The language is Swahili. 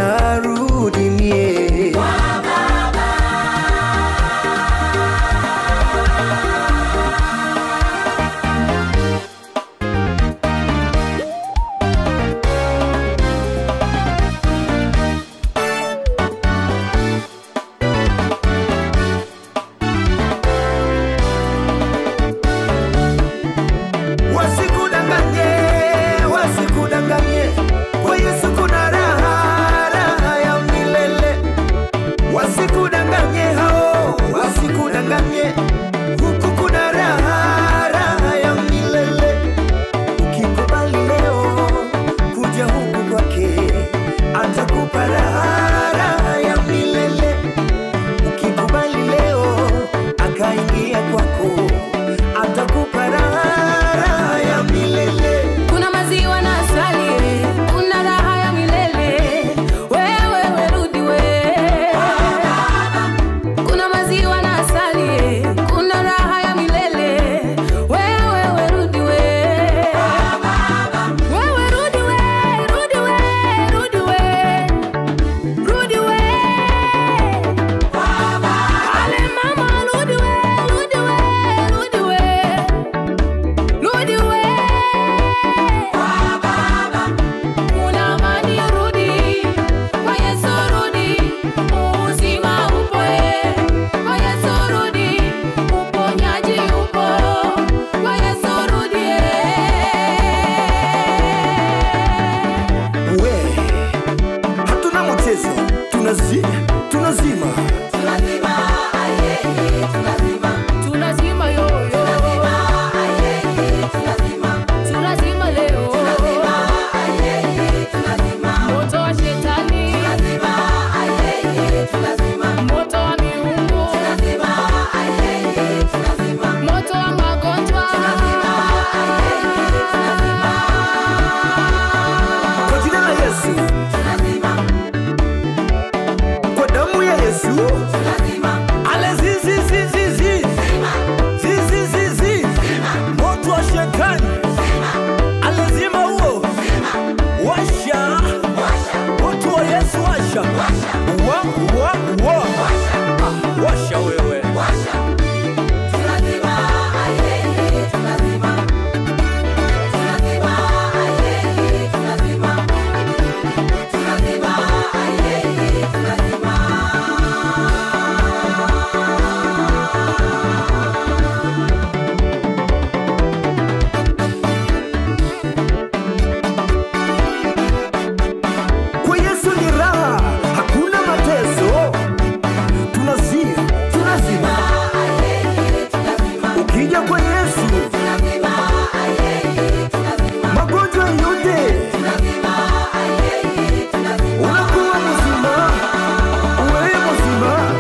narudi mie kwa Baba. Wasikudanganye, kwa Yesu kuna raha, raha ya milele. Wasikudanganye hao, wasikudanganye, huku kuna raha, raha ya milele. Ukikubali leo kuja huku kwake, atakupa raha, raha ya milele. Ukikubali leo akaingia kwako, atakupa raha, raha ya milele. Tunazima tunazima yo tunazima leo moto wa shetani, moto wa miungu, moto wa magonjwa, kwa jina la Yesu, kwa damu ya Yesu. Ale zizi moto wa shetani, alazima huo washa, moto wa Yesu washa, washa wewe. Ukija kwa Yesu magonjwa yote unakuwa mzima, wewe mzima.